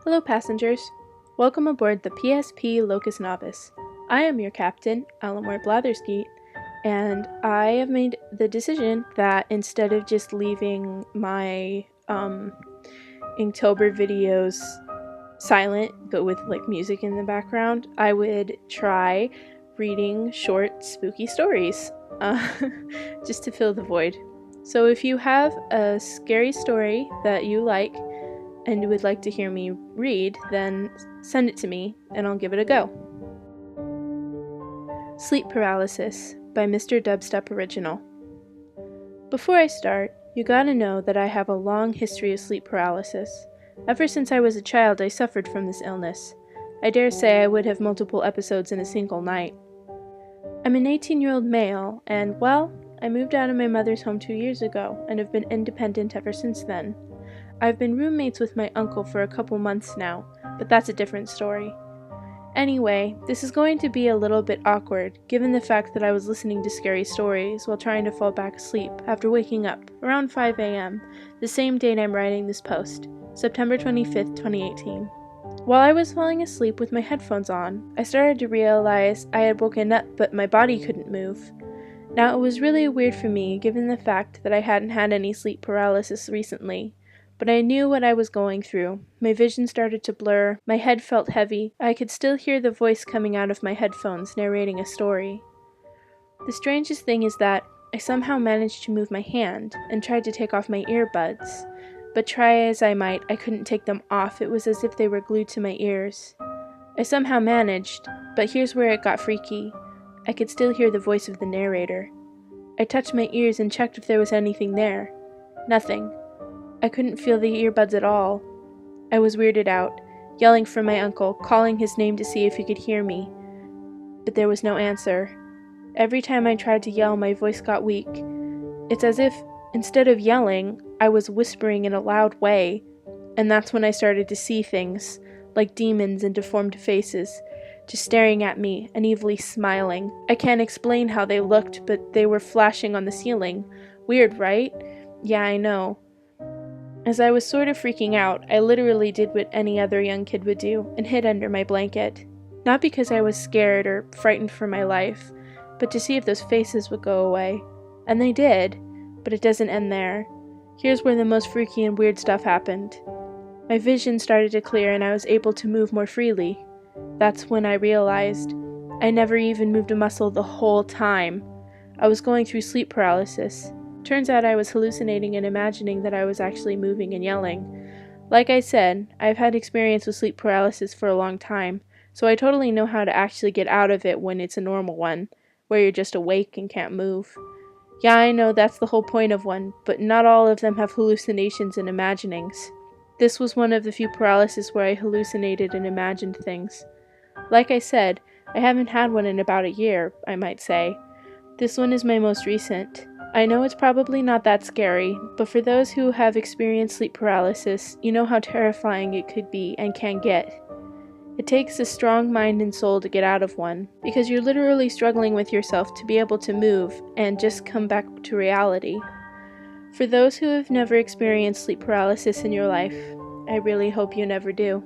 Hello passengers, welcome aboard the PSP Locust Novice. I am your captain, Alamort Blatherski, and I have made the decision that instead of just leaving my Inktober videos silent but with music in the background, I would try reading short spooky stories just to fill the void. So if you have a scary story that you like and would like to hear me read, then send it to me and I'll give it a go. Sleep Paralysis by Mr. Dubstep Original. Before I start, you gotta know that I have a long history of sleep paralysis. Ever since I was a child, I suffered from this illness. I dare say I would have multiple episodes in a single night. I'm an 18-year-old male, and, well, I moved out of my mother's home 2 years ago, and have been independent ever since then. I've been roommates with my uncle for a couple months now, but that's a different story. Anyway, this is going to be a little bit awkward, given the fact that I was listening to scary stories while trying to fall back asleep after waking up around 5 a.m., the same date I'm writing this post, September 25th, 2018. While I was falling asleep with my headphones on, I started to realize I had woken up but my body couldn't move. Now it was really weird for me given the fact that I hadn't had any sleep paralysis recently. But I knew what I was going through. My vision started to blur, my head felt heavy, I could still hear the voice coming out of my headphones narrating a story. The strangest thing is that I somehow managed to move my hand and tried to take off my earbuds, but try as I might, I couldn't take them off. It was as if they were glued to my ears. I somehow managed, but here's where it got freaky. I could still hear the voice of the narrator. I touched my ears and checked if there was anything there. Nothing. I couldn't feel the earbuds at all. I was weirded out, yelling for my uncle, calling his name to see if he could hear me. But there was no answer. Every time I tried to yell, my voice got weak. It's as if, instead of yelling, I was whispering in a loud way, and that's when I started to see things, like demons and deformed faces, just staring at me and evilly smiling. I can't explain how they looked, but they were flashing on the ceiling. Weird, right? Yeah, I know. As I was sort of freaking out, I literally did what any other young kid would do and hid under my blanket. Not because I was scared or frightened for my life, but to see if those faces would go away. And they did, but it doesn't end there. Here's where the most freaky and weird stuff happened. My vision started to clear and I was able to move more freely. That's when I realized I never even moved a muscle the whole time. I was going through sleep paralysis. Turns out I was hallucinating and imagining that I was actually moving and yelling. Like I said, I've had experience with sleep paralysis for a long time, so I totally know how to actually get out of it when it's a normal one, where you're just awake and can't move. Yeah, I know that's the whole point of one, but not all of them have hallucinations and imaginings. This was one of the few paralysis where I hallucinated and imagined things. Like I said, I haven't had one in about a year, I might say. This one is my most recent. I know it's probably not that scary, but for those who have experienced sleep paralysis, you know how terrifying it could be and can get. It takes a strong mind and soul to get out of one, because you're literally struggling with yourself to be able to move and just come back to reality. For those who have never experienced sleep paralysis in your life, I really hope you never do.